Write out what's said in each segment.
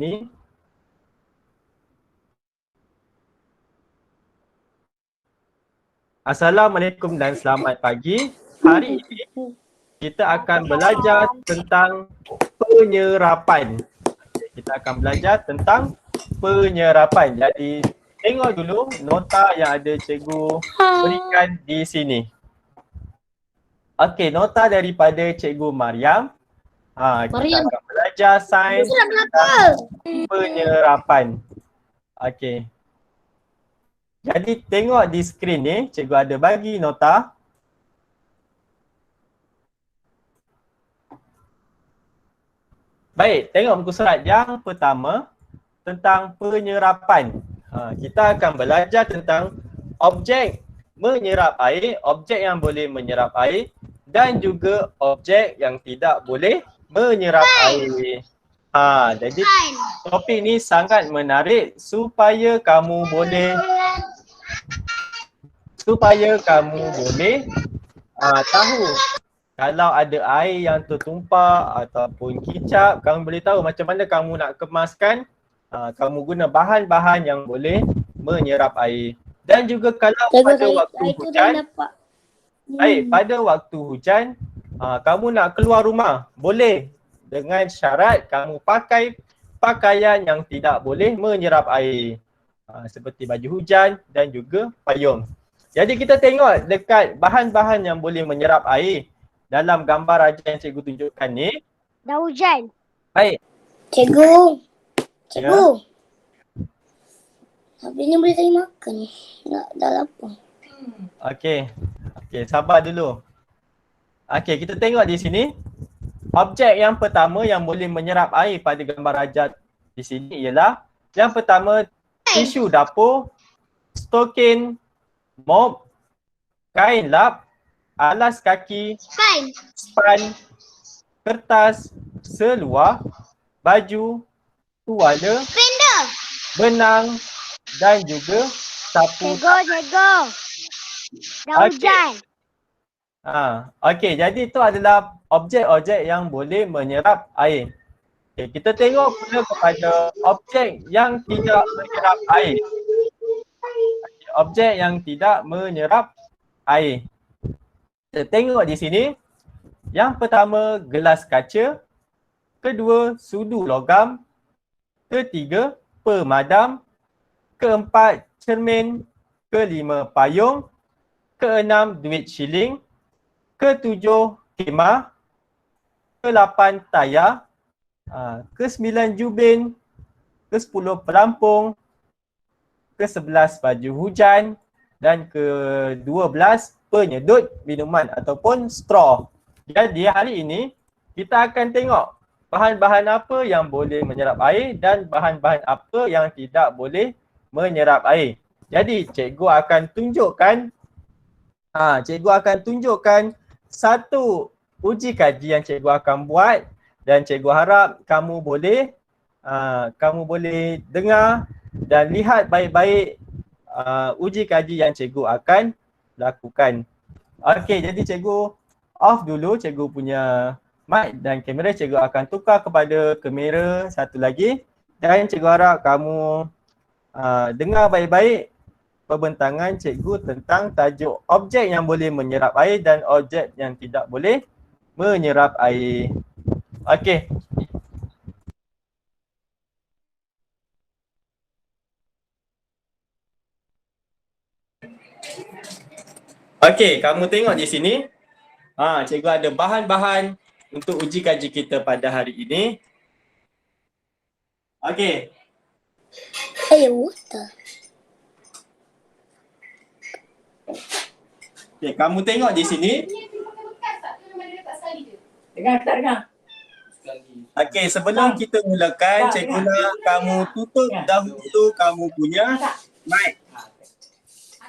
ni. Assalamualaikum dan selamat pagi. Hari ini kita akan belajar tentang penyerapan. Kita akan belajar tentang penyerapan. Jadi tengok dulu nota yang ada cikgu berikan di sini. Okey, nota daripada Cikgu Mariam. Kita akan belajar sains tentang penyerapan. Okey. Jadi tengok di skrin ni, cikgu ada bagi nota. Baik, tengok muka surat yang pertama tentang penyerapan. Kita akan belajar tentang objek menyerap air, objek yang boleh menyerap air dan juga objek yang tidak boleh menyerap air. Jadi topik ni sangat menarik supaya kamu boleh tahu kalau ada air yang tertumpah ataupun kicap, kamu boleh tahu macam mana kamu nak kemaskan. Kamu guna bahan-bahan yang boleh menyerap air. Dan juga kalau pada waktu hujan, pada waktu hujan, kamu nak keluar rumah, boleh dengan syarat kamu pakai pakaian yang tidak boleh menyerap air. Seperti baju hujan dan juga payung. Jadi kita tengok dekat bahan-bahan yang boleh menyerap air dalam gambar raja yang cikgu tunjukkan ni. Dah hujan. Baik. Cikgu. Habis ni boleh tadi makan. Dah lapar. Okey, sabar dulu. Okey, kita tengok di sini. Objek yang pertama yang boleh menyerap air pada gambar raja di sini ialah yang pertama tisu dapur, stokin, mop, kain lap, alas kaki, span, kertas, seluar, baju, tuala, benang dan juga sapu. Cikgu. Dah hujan. Okey, jadi itu adalah objek-objek yang boleh menyerap air. Okey, kita tengok pula kepada objek yang tidak menyerap air. Objek yang tidak menyerap air. Kita tengok di sini. Yang pertama, gelas kaca. Kedua, sudu logam. Ketiga, pemadam. Keempat, cermin. Kelima, payung. Keenam, duit shilling. Ketujuh, khemah. Kelapan, tayar. Kesembilan, jubin. Kesepuluh, pelampung. Ke-11 baju hujan dan ke-12 penyedut minuman ataupun straw. Jadi hari ini kita akan tengok bahan-bahan apa yang boleh menyerap air dan bahan-bahan apa yang tidak boleh menyerap air. Jadi cikgu akan tunjukkan satu uji kaji yang cikgu akan buat dan cikgu harap kamu boleh dengar dan lihat baik-baik uji kaji yang cikgu akan lakukan. Okey, jadi cikgu off dulu cikgu punya mic dan kamera. Cikgu akan tukar kepada kamera satu lagi dan cikgu harap kamu dengar baik-baik pembentangan cikgu tentang tajuk objek yang boleh menyerap air dan objek yang tidak boleh menyerap air. Okey. Okey, kamu tengok di sini. Cikgu ada bahan-bahan untuk uji kaji kita pada hari ini. Okey. Water. Okey, kamu tengok di sini. Dengar. Okey, sebelum kita mulakan, cikgu nak kamu tutup dahulu kamu punya mic.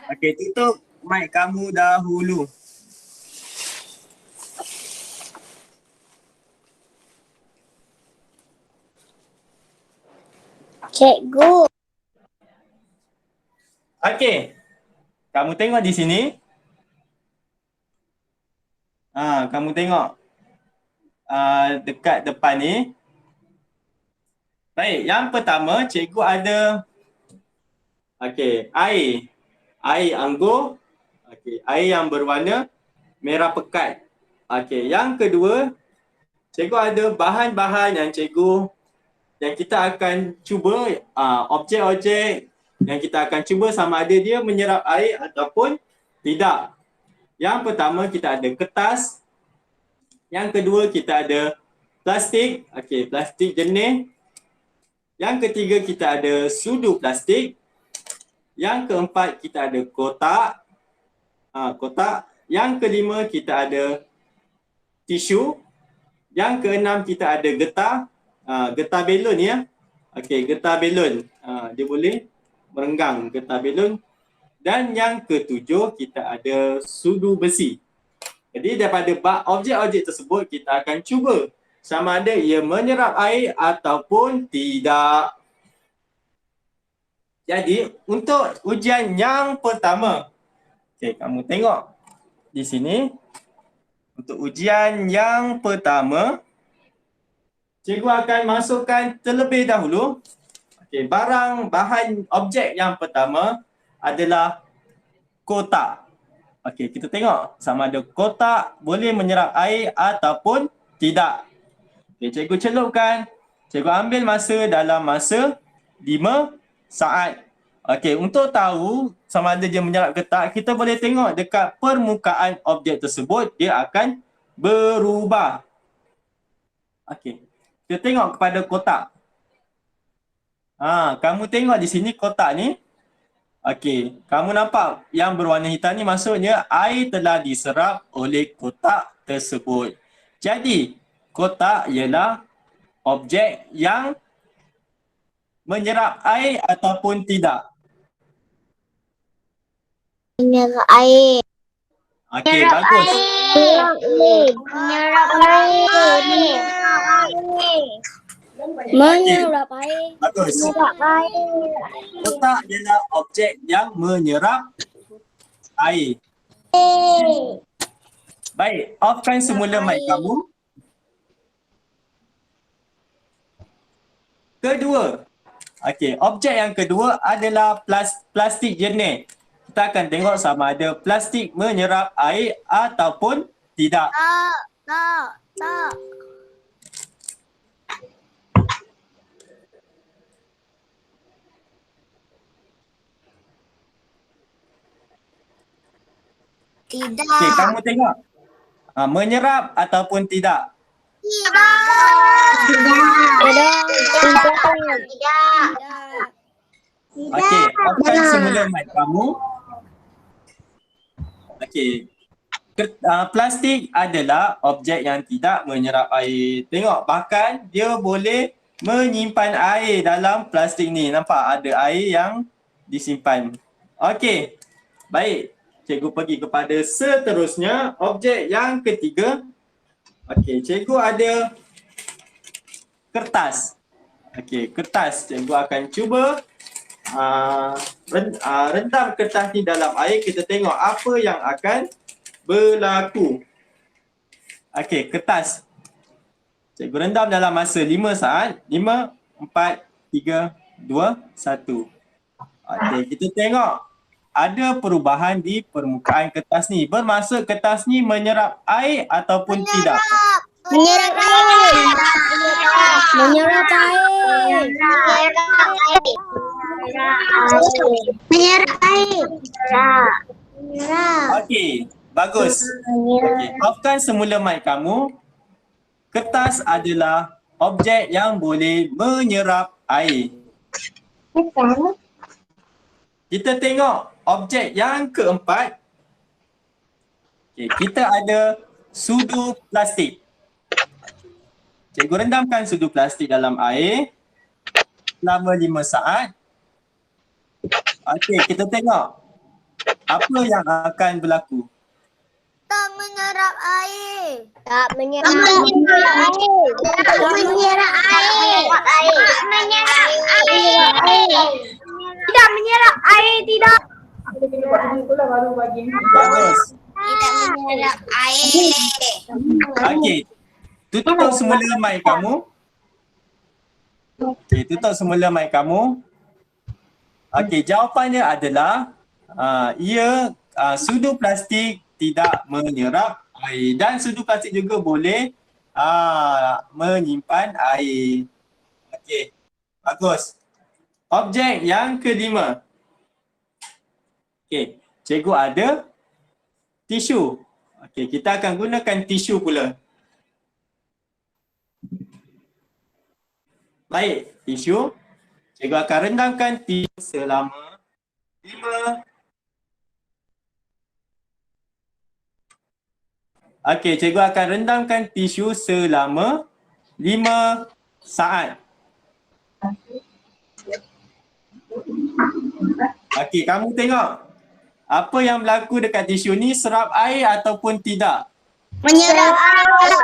Okey, tutup mic kamu dahulu. Cikgu. Okey. Kamu tengok di sini. Kamu tengok dekat depan ni. Baik, yang pertama cikgu ada air. Air anggur. Air yang berwarna merah pekat. Yang kedua, cikgu ada bahan-bahan yang kita akan cuba, objek-objek yang kita akan cuba sama ada dia menyerap air ataupun tidak. Yang pertama kita ada kertas. Yang kedua kita ada plastik, plastik jernih. Yang ketiga kita ada sudu plastik. Yang keempat kita ada kotak. Kotak. Yang kelima kita ada tisu. Yang keenam kita ada getah. Getah belon ya. Getah belon. Dia boleh merenggang getah belon. Dan yang ketujuh kita ada sudu besi. Jadi daripada objek-objek tersebut kita akan cuba sama ada ia menyerap air ataupun tidak. Jadi untuk ujian yang pertama, kamu tengok di sini. Untuk ujian yang pertama, cikgu akan masukkan terlebih dahulu bahan objek yang pertama adalah kotak. Kita tengok sama ada kotak boleh menyerap air ataupun tidak. Cikgu celupkan. Cikgu ambil masa dalam masa 5 saat. Untuk tahu sama ada dia menyerap ke tak, kita boleh tengok dekat permukaan objek tersebut dia akan berubah. Kita tengok kepada kotak. Kamu tengok di sini kotak ni. Kamu nampak yang berwarna hitam ni maksudnya air telah diserap oleh kotak tersebut. Jadi, kotak ialah objek yang menyerap air ataupun tidak. Menyerap air. Bagus. Menyerap air. Menyerap air. Bagus. Kotak ialah objek yang menyerap air. Baik, offkan semula mic kamu. Kedua. Objek yang kedua adalah plastik jernih. Kita akan tengok sama ada plastik menyerap air ataupun tidak. Tak. Tidak. Kamu tengok. Menyerap ataupun tidak. Tidak. Offkan semula mic kamu. Plastik adalah objek yang tidak menyerap air. Tengok, bahkan dia boleh menyimpan air dalam plastik ni. Nampak ada air yang disimpan. Baik. Cikgu pergi kepada seterusnya, objek yang ketiga. Cikgu ada kertas. Kertas. Cikgu akan cuba rendam kertas ni dalam air. Kita tengok apa yang akan berlaku. Kertas. Cikgu rendam dalam masa 5 saat. 5, 4, 3, 2, 1. Kita tengok. Ada perubahan di permukaan kertas ni. Bermaksud kertas ni menyerap air ataupun tidak? Menyerap air. Menyerap air. Menyerap air. Bagus. Offkan semula mic kamu. Kertas adalah objek yang boleh menyerap air. Kita tengok objek yang keempat. Kita ada sudu plastik. Cikgu rendamkan sudu plastik dalam air selama 5 saat. Kita tengok apa yang akan berlaku. Tak menyerap air. Tak menyerap air. Tak menyerap air. Tak menyerap air. Tidak menyerap air, tidak. Bagus. Tidak menyerap air. Tutup semula mic kamu. Okey, tutup semula mic kamu. Okey, jawapannya adalah sudu plastik tidak menyerap air dan sudu plastik juga boleh menyimpan air. Okey, bagus. Objek yang kelima. Okey, cikgu ada tisu. Okey, kita akan gunakan tisu pula. Baik, tisu. Cikgu akan rendamkan tisu selama 5. Okey, cikgu akan rendamkan tisu selama 5 saat. Okey, kamu tengok. Apa yang berlaku dekat tisu ni, serap air ataupun tidak? Menyerap air.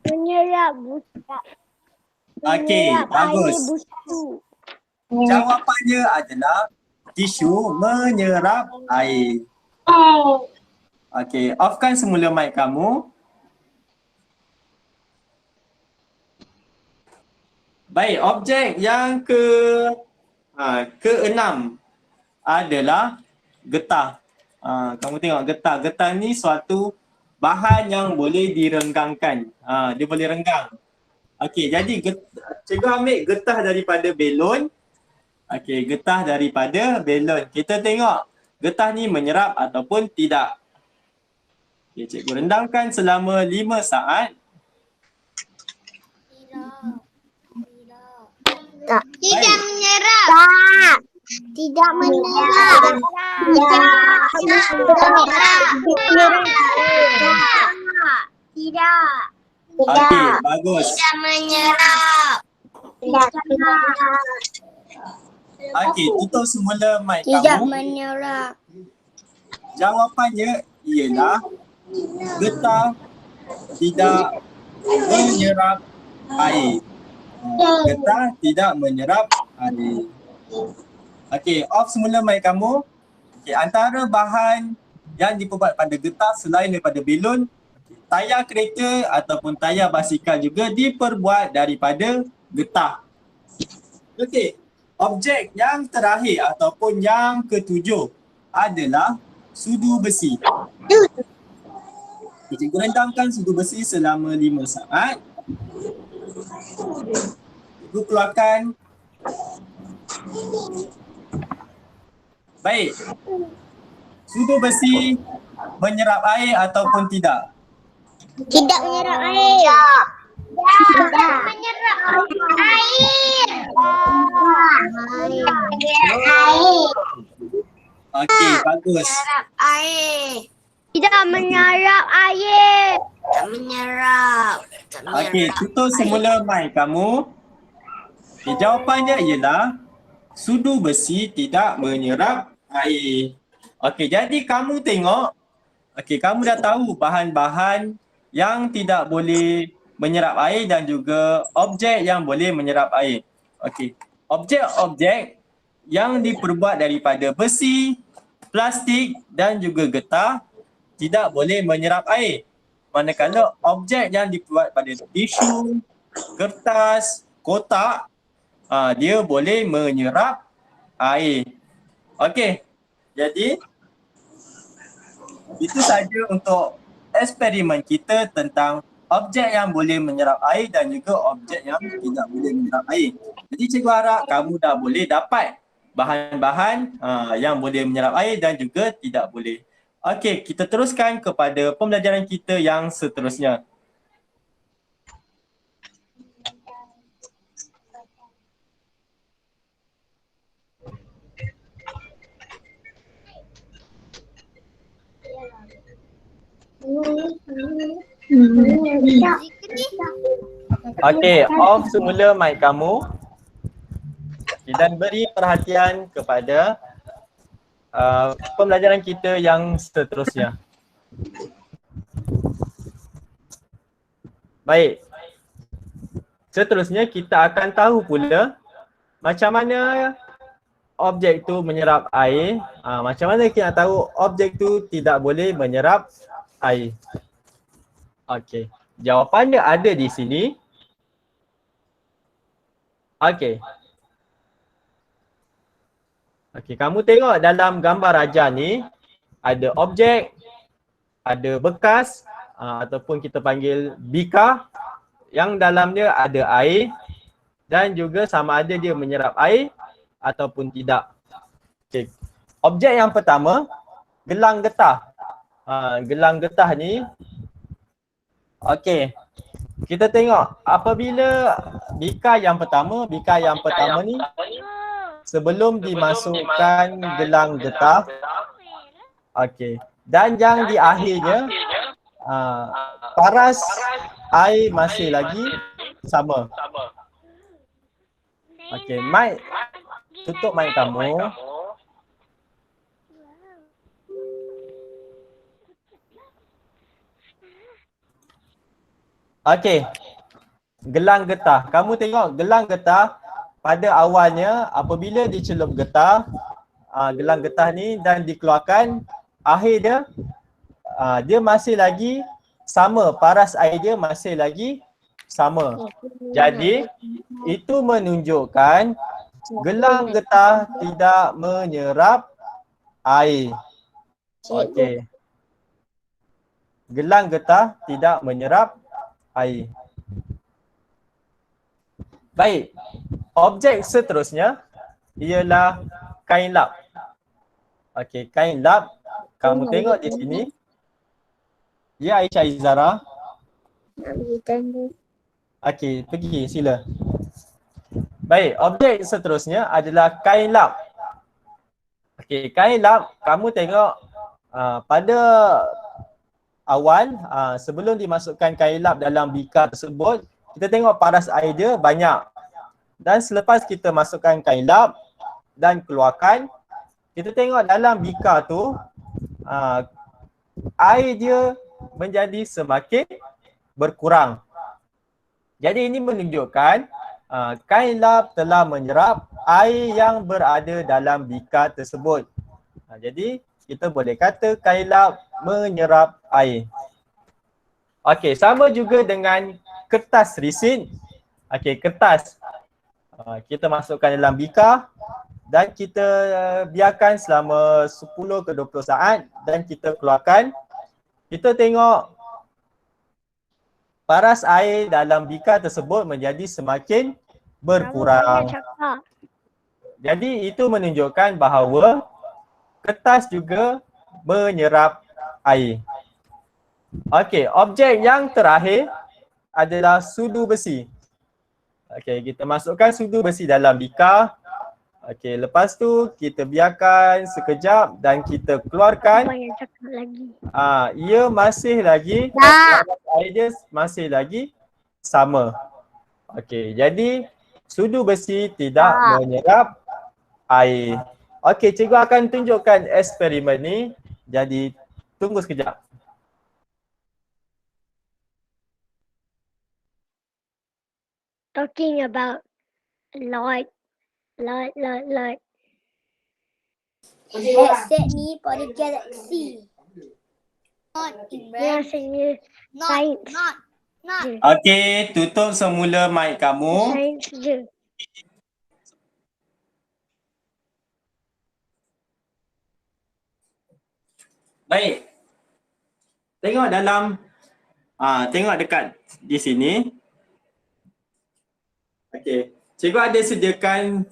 Menyerap busa. Okey, bagus. Jawapannya adalah tisu menyerap air. Okey, offkan semula mic kamu. Baik, objek yang keenam adalah getah. Kamu tengok getah. Getah ni suatu bahan yang boleh direnggangkan. Dia boleh renggang. Okey, jadi cikgu ambil getah daripada belon. Okey, getah daripada belon. Kita tengok getah ni menyerap ataupun tidak. Okey, cikgu rendamkan selama 5 saat. Tidak menyerap. Tidak menyerap. Tidak. Okey, bagus. Tidak menyerap. Okey, tutup semula mic Tidak kamu. menyerap. Jawapannya ialah getah tidak menyerap air. Getah tidak menyerap air. Okey, off semula mic kamu. Okey, antara bahan yang diperbuat pada getah selain daripada belon, tayar kereta ataupun tayar basikal juga diperbuat daripada getah. Okey, objek yang terakhir ataupun yang ketujuh adalah sudu besi. Cikgu rendamkan sudu besi selama 5 saat. Cikgu keluarkan. Baik. Sudu besi menyerap air ataupun tidak? Tidak menyerap air. Tidak menyerap air. Okey, bagus. Menyerap air. Tidak menyerap air. Tak menyerap. Okey, tutup semula mic kamu. Okay, jawapannya ialah sudu besi tidak menyerap air. Okey, jadi kamu tengok. Okey, kamu dah tahu bahan-bahan yang tidak boleh menyerap air dan juga objek yang boleh menyerap air. Okey, objek-objek yang diperbuat daripada besi, plastik dan juga getah tidak boleh menyerap air. Manakala objek yang diperbuat pada tisu, kertas, kotak, dia boleh menyerap air. Okey, jadi itu saja untuk eksperimen kita tentang objek yang boleh menyerap air dan juga objek yang tidak boleh menyerap air. Jadi cikgu harap kamu dah boleh dapat bahan-bahan yang boleh menyerap air dan juga tidak boleh. Okey, kita teruskan kepada pembelajaran kita yang seterusnya. Okey, off semula mic kamu dan beri perhatian kepada pembelajaran kita yang seterusnya. Baik. Seterusnya kita akan tahu pula macam mana objek tu menyerap air, macam mana kita nak tahu objek tu tidak boleh menyerap air? Okey, jawapannya ada di sini. Okey. Okey, kamu tengok dalam gambar Raja ni ada objek, ada bekas ataupun kita panggil bika yang dalamnya ada air dan juga sama ada dia menyerap air ataupun tidak. Okay. Objek yang pertama, gelang getah. Gelang getah ni, okey, kita tengok apabila bika yang pertama ni sebelum dimasukkan gelang getah, okey, dan yang di akhirnya paras air masih lagi sama. Okey, mic, tutup mic kamu. Okey, gelang getah. Kamu tengok gelang getah pada awalnya apabila dicelup getah, gelang getah ni dan dikeluarkan, akhir dia, dia masih lagi sama, paras air dia masih lagi sama. Jadi itu menunjukkan gelang getah tidak menyerap air. Okey. Gelang getah tidak menyerap air. Baik. Objek seterusnya ialah kain lap. Okey, kain lap. Kamu tengok di sini. Ya, Aisyah Izara. Okey, pergi sila. Baik, objek seterusnya adalah kain lap. Okey, kain lap, kamu tengok pada awal sebelum dimasukkan kain lap dalam bika tersebut, kita tengok paras air dia banyak. Dan selepas kita masukkan kain lap dan keluarkan, kita tengok dalam bika tu air dia menjadi semakin berkurang. Jadi ini menunjukkan kain lap telah menyerap air yang berada dalam bika tersebut. Jadi kita boleh kata kain lap menyerap air. Okey, sama juga dengan kertas resin. Okey, kertas. Kita masukkan dalam bika dan kita biarkan selama 10 ke 20 saat dan kita keluarkan. Kita tengok paras air dalam bika tersebut menjadi semakin berkurang. Jadi itu menunjukkan bahawa kertas juga menyerap air. Okey, objek yang terakhir adalah sudu besi. Okey, kita masukkan sudu besi dalam bika. Okey, lepas tu kita biarkan sekejap dan kita keluarkan. Ia masih lagi, air dia masih lagi sama. Okey, jadi sudu besi tidak menyerap air. Okey, cikgu akan tunjukkan eksperimen ni. Jadi tunggu sekejap. Talking about light. Headset ni for the galaxy. Not Biasanya sains. not. Okey, tutup semula mic kamu. Sains je. Baik. Tengok dalam, tengok dekat di sini. Okey. Cikgu ada sediakan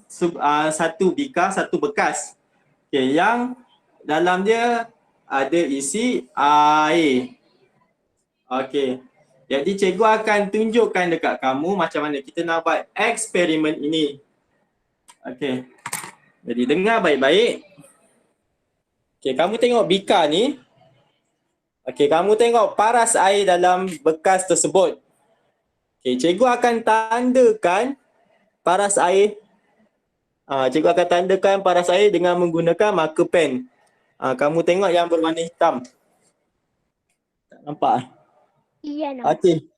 satu bika, satu bekas. Okey, yang dalam dia ada isi air. Okey. Jadi cikgu akan tunjukkan dekat kamu macam mana kita nak buat eksperimen ini. Okey. Jadi dengar baik-baik. Okey, kamu tengok bika ni. Okey, kamu tengok paras air dalam bekas tersebut. Okey, cikgu akan tandakan paras air. Cikgu akan tandakan paras air dengan menggunakan marker pen. Kamu tengok yang berwarna hitam. Tak nampak? Iya nak. Okey.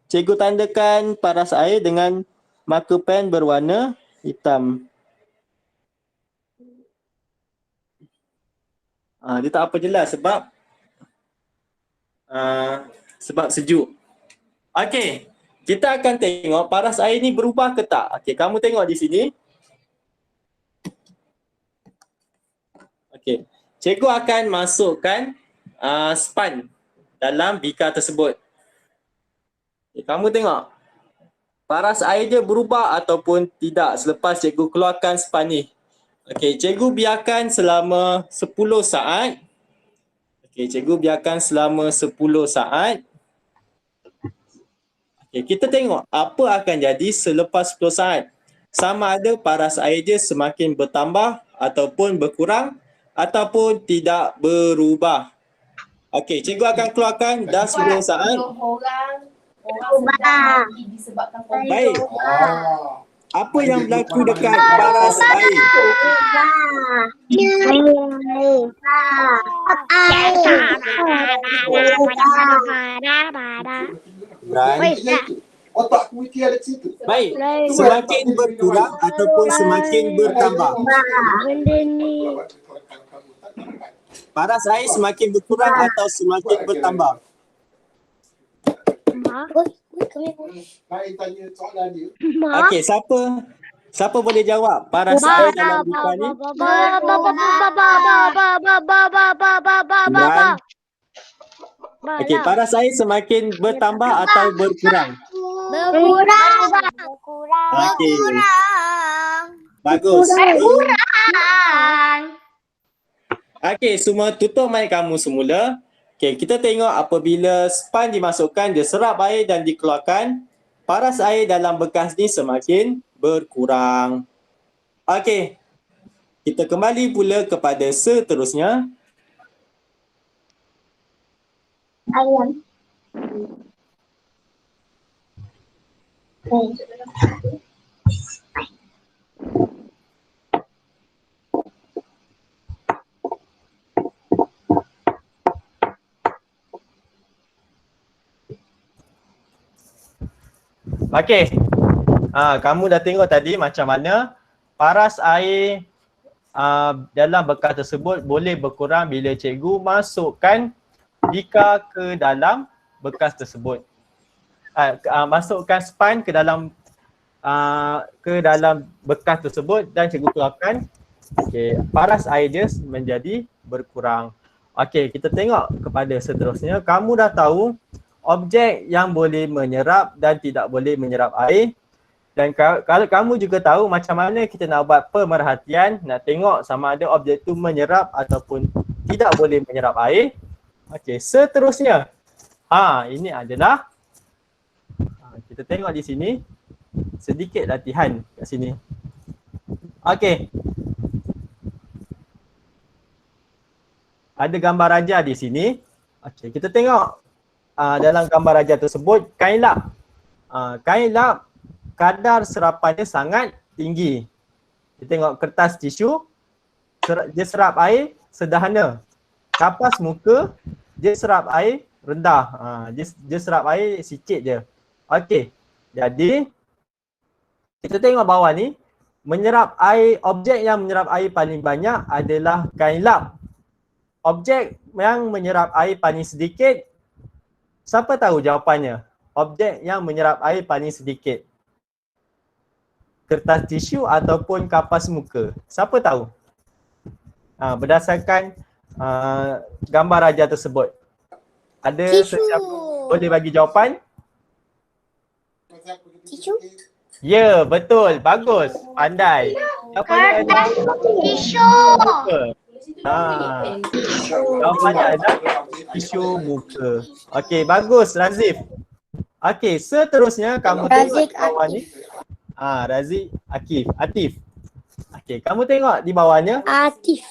Cikgu tandakan paras air dengan marker pen berwarna hitam. Dia tak apa jelas sebab sejuk. Okey, kita akan tengok paras air ni berubah ke tak. Okey, kamu tengok di sini. Okey, cikgu akan masukkan span dalam bikar tersebut. Okay, kamu tengok paras air dia berubah ataupun tidak selepas cikgu keluarkan span ni. Okey, cikgu biarkan selama 10 saat. Okey, cikgu biarkan selama 10 saat. Okey, kita tengok apa akan jadi selepas 10 saat. Sama ada paras air dia semakin bertambah ataupun berkurang ataupun tidak berubah. Okey, cikgu akan keluarkan dah 10 saat. Baik. Apa yang berlaku dekat paras air? Wait, dah. Otak aku mikir ada situ. Baik, semakin berkurang ataupun semakin bertambah. Benda ni. Paras air semakin berkurang atau semakin bertambah? Ma. Main tanya soalan dia. Ma. Okey, siapa boleh jawab paras air dalam bikar ni? Imran. Okey, paras air semakin bertambah atau berkurang? Berkurang. Okey. Bagus. Okey, semua tutup mic kamu semula. Okey, kita tengok apabila span dimasukkan, dia serap air dan dikeluarkan, paras air dalam bekas ni semakin berkurang. Okey. Kita kembali pula kepada seterusnya. Ayam. Okey. Kamu dah tengok tadi macam mana paras air dalam bekas tersebut boleh berkurang bila cikgu masukkan bikar ke dalam bekas tersebut. Masukkan span ke dalam bekas tersebut dan cikgu keluarkan. Okey, paras air dia menjadi berkurang. Okey, kita tengok kepada seterusnya. Kamu dah tahu objek yang boleh menyerap dan tidak boleh menyerap air. Dan kalau kamu juga tahu macam mana kita nak buat pemerhatian, nak tengok sama ada objek tu menyerap ataupun tidak boleh menyerap air. Okey, seterusnya. Ini adalah kita tengok di sini sedikit latihan kat sini. Okey. Ada gambar raja di sini. Okey, kita tengok dalam gambar raja tersebut kain lap. Kain lap kadar serapannya sangat tinggi. Kita tengok kertas tisu, dia serap air sederhana. Kapas muka, dia serap air rendah. Dia serap air sikit je. Okey, jadi kita tengok bawah ni, objek yang menyerap air paling banyak adalah kain lap. Objek yang menyerap air paling sedikit, siapa tahu jawapannya? Objek yang menyerap air paling sedikit. Kertas tisu ataupun kapas muka. Siapa tahu? Berdasarkan gambar raja tersebut. Ada sesiapa boleh bagi jawapan? Tisu. Ya, betul. Bagus. Pandai. Jawapannya adalah Tisu. jawapannya adalah tisu muka. Okey, bagus Razif. Okey, seterusnya kamu tengok di bawah ni. Razik, Atif. Okey, kamu tengok di bawahnya. Atif.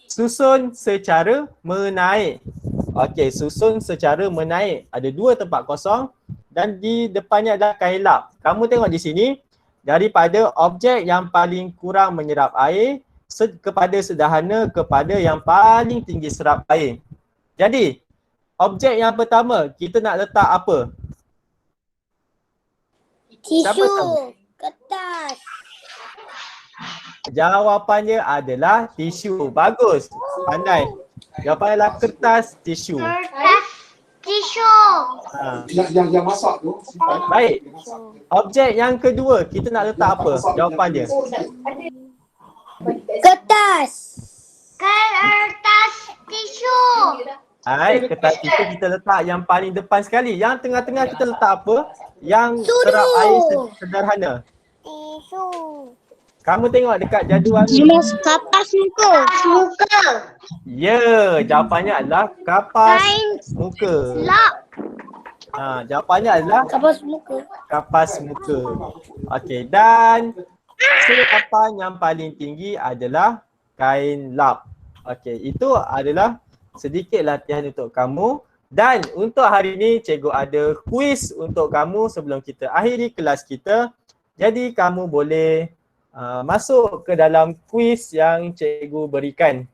Susun secara menaik. Okey, susun secara menaik. Ada 2 tempat kosong dan di depannya adalah kain lap. Kamu tengok di sini, daripada objek yang paling kurang menyerap air kepada sederhana kepada yang paling tinggi serap air. Jadi, objek yang pertama kita nak letak apa? Siapa Tisu. tahu? Kertas. Jawapannya adalah tisu. Bagus. Pandai. Jawapannya adalah kertas tisu. Kertas tisu. Ha. Yang masak tu simpan. Baik. Yang masak. Objek yang kedua, kita nak letak apa? Jawapan dia. Kertas. Kertas tisu. Hai, kertas tisu kita letak yang paling depan sekali. Yang tengah-tengah kita letak apa? Yang Sudu. serap air sederhana. Tisu. Kamu tengok dekat jadual ni. Kapas muka. Muka. Ya, jawapannya adalah kapas Kain muka. lap. Ha, jawapannya adalah Kapas muka. kapas muka. Okey, dan serapan yang paling tinggi adalah kain lap. Okey, itu adalah sedikit latihan untuk kamu. Dan untuk hari ini cikgu ada kuis untuk kamu sebelum kita akhiri kelas kita. Jadi kamu boleh masuk ke dalam kuis yang cikgu berikan.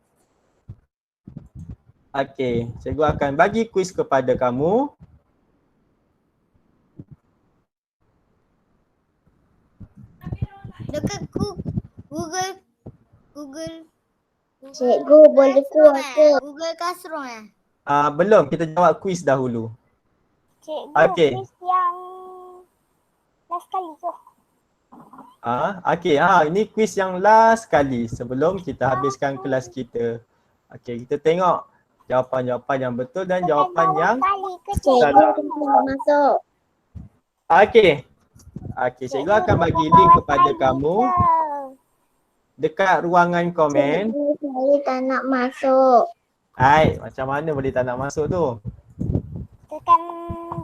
Okey, cikgu akan bagi kuis kepada kamu. Dekat Google. Cikgu boleh keluar ke? Google Classroom Belum, kita jawab kuis dahulu. Cikgu, Okey. quiz yang last kali tu. Okey, ini kuis yang last kali sebelum kita habiskan kelas kita. Okey, kita tengok jawapan-jawapan yang betul dan jawapan yang salah. Masuk. Okey. Okey, cikgu akan bagi link kepada kamu dekat ruangan komen. Saya tak nak masuk. Hai, macam mana boleh tak nak masuk tu? Tekan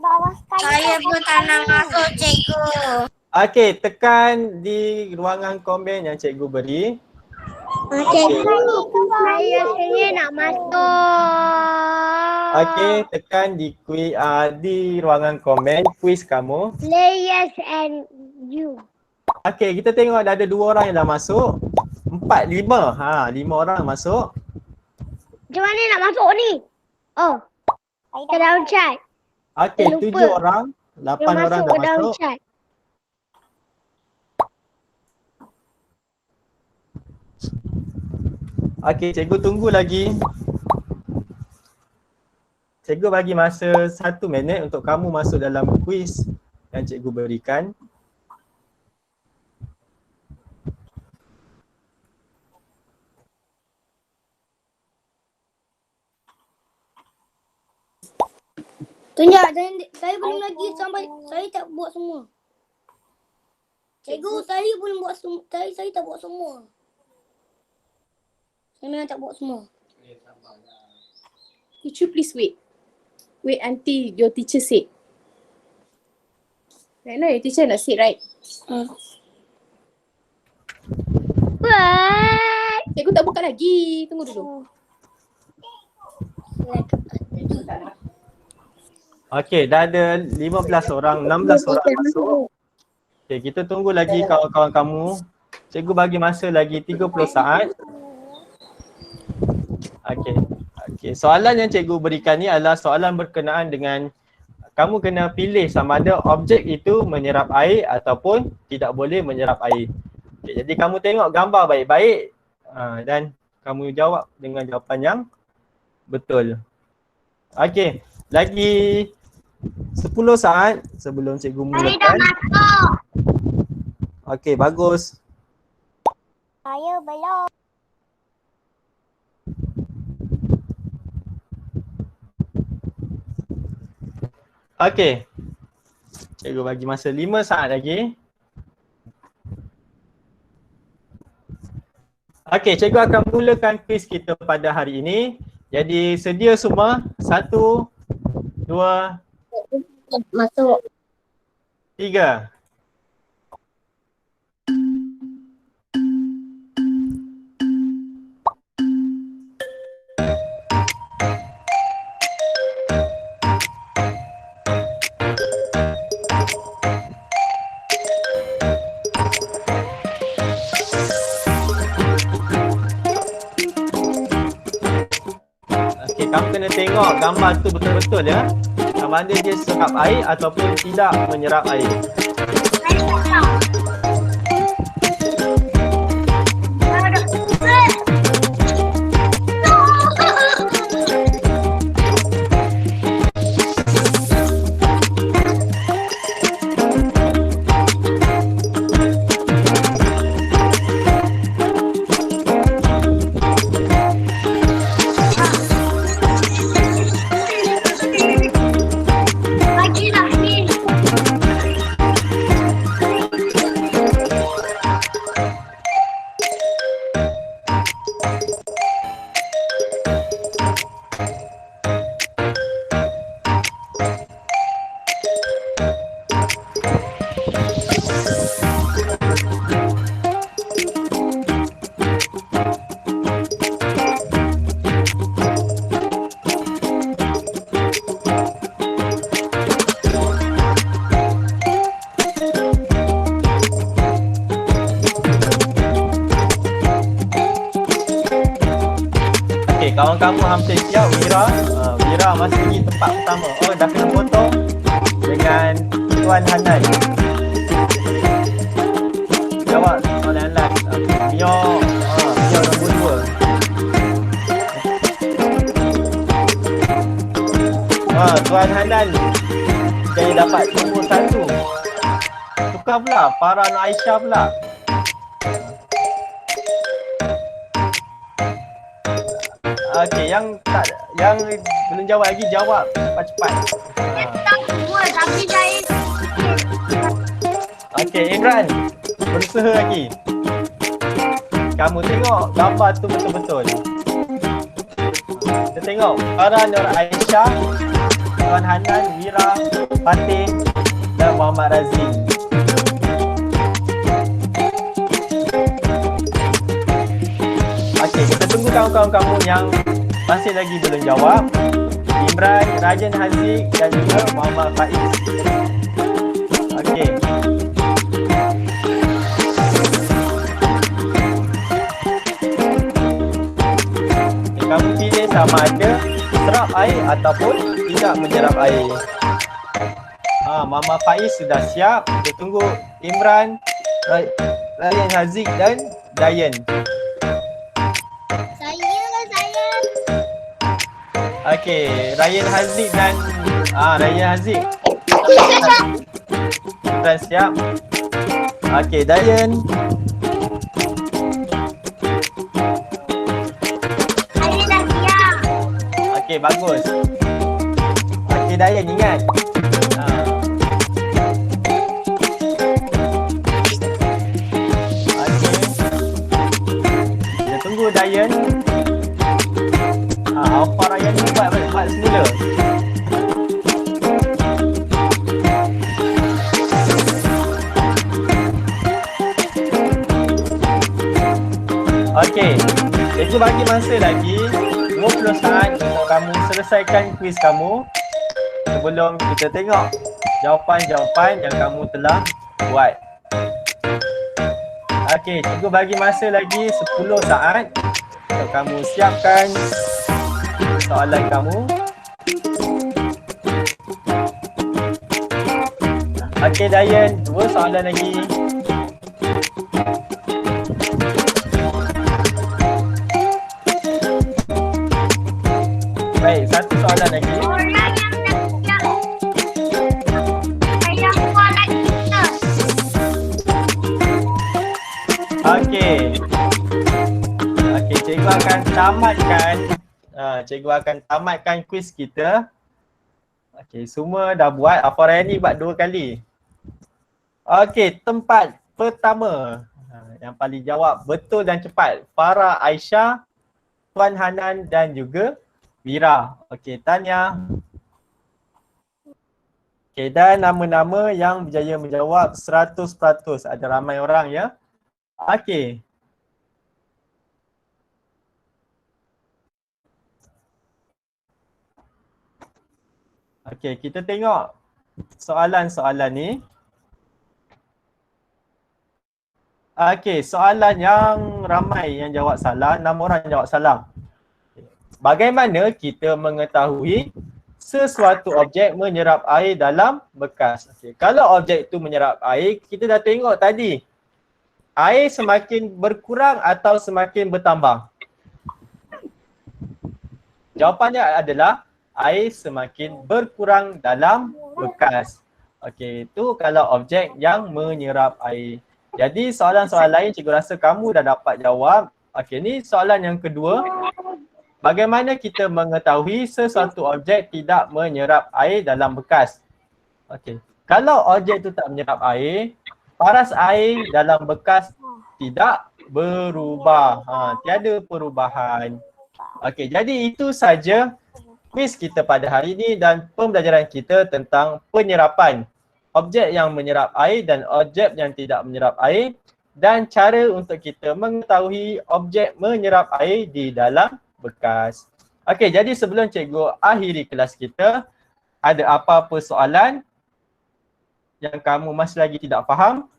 bawah sekali. Saya pun tak nak masuk, cikgu. Okey, tekan di ruangan komen yang cikgu beri. Saya sini nak masuk. Okey, tekan di di ruangan komen kuis kamu. Players and you. Okey, kita tengok dah ada 2 orang yang dah masuk. 4, 5. 5 orang masuk. Macam mana nak masuk ni? Oh, ke dalam chat. Okey, Lupa. 7 orang. 8 Yang orang masuk dah ke dalam masuk. chat. Okey, cikgu tunggu lagi. Cikgu bagi masa 1 minit untuk kamu masuk dalam kuis yang cikgu berikan. Tunjuk, saya belum lagi sampai, saya tak buat semua. Cikgu, saya belum buat semua, saya tak buat semua. Saya memang tak buat semua. Could you please wait? Wait until your teacher say. Right now your teacher nak say, right? What? Cikgu tak buka lagi. Tunggu dulu. Okey, dah ada 15 orang, 16 orang masuk. Okey, kita tunggu lagi kawan-kawan kamu. Cikgu bagi masa lagi 30 saat. Okey. Okey, soalan yang cikgu berikan ni adalah soalan berkenaan dengan kamu kena pilih sama ada objek itu menyerap air ataupun tidak boleh menyerap air. Okay, jadi kamu tengok gambar baik-baik dan kamu jawab dengan jawapan yang betul. Okey, lagi 10 saat sebelum cikgu Saya dah mulakan. masuk. Okey, bagus. Saya belum. Okey. Cikgu bagi masa 5 saat lagi. Okey, cikgu akan mulakan kuis kita pada hari ini. Jadi sedia semua? 1, 2, Masuk. 3. Okey, kamu kena tengok gambar tu betul-betul ya. Sama ada dia serap air ataupun tidak menyerap air. Kawan kamu hampir siap, Wira. Wira masih pergi tempat pertama. Oh, dah kena potong dengan Tuan Hanan. Jawab soalan last. Mio nombor 2. Tuan Hanan dia dapat nombor 1. Tukar pula, Farah dan Aisyah pula. Okey, yang belum jawab lagi, jawab cepat-cepat. Tapi saya Okey, Imran, berusaha lagi. Kamu tengok gambar tu betul-betul. Kita tengok Farah Nur Aisyah, Tuan Hanan, Wira, Fatih dan Muhammad Razif. Okey, kita tunggu kawan-kawan kamu yang masih lagi belum jawab. Imran, Rajan Haziq dan juga Muhammad Faiz. Okey. Kamu pilih sama ada serap air ataupun tidak menyerap air. Mama Faiz sudah siap. Kita tunggu Imran, Rayan Haziq dan Dayan. Okey, Rayan Haziq dan Rayan Haziq. Imran siap. Okey, Dayan. Okey, bagus. Okey, Dayan ingat. Okey. Kita tunggu Dayan. Apa Ryan ni buat semula. Okey. Cikgu bagi masa lagi 20 saat untuk kamu selesaikan kuis kamu sebelum kita tengok jawapan-jawapan yang kamu telah buat. Okey, cikgu bagi masa lagi 10 saat untuk kamu siapkan soalan kamu. Okey Dayan, 2 soalan lagi. Baik, 1 soalan lagi. Okey. Okey, cikgu akan tamatkan kuis kita. Okey, semua dah buat. Afarani buat 2 kali. Okey, tempat pertama. Yang paling jawab betul dan cepat. Farah Aisyah, Tuan Hanan dan juga Wira. Okey, Tanya. Okey, dan nama-nama yang berjaya menjawab 100%. Ada ramai orang ya. Okey. Okey, kita tengok soalan-soalan ni. Okey, soalan yang ramai yang jawab salah, 6 orang jawab salah. Bagaimana kita mengetahui sesuatu objek menyerap air dalam bekas? Okey, kalau objek tu menyerap air, kita dah tengok tadi. Air semakin berkurang atau semakin bertambah? Jawapannya adalah air semakin berkurang dalam bekas. Okey, itu kalau objek yang menyerap air. Jadi soalan-soalan lain cikgu rasa kamu dah dapat jawab. Okey, ni soalan yang kedua. Bagaimana kita mengetahui sesuatu objek tidak menyerap air dalam bekas? Okey, kalau objek itu tak menyerap air, paras air dalam bekas tidak berubah. Tiada perubahan. Okey, jadi itu saja kuis kita pada hari ini dan pembelajaran kita tentang penyerapan objek yang menyerap air dan objek yang tidak menyerap air dan cara untuk kita mengetahui objek menyerap air di dalam bekas. Okey, jadi sebelum cikgu akhiri kelas kita, ada apa-apa soalan yang kamu masih lagi tidak faham?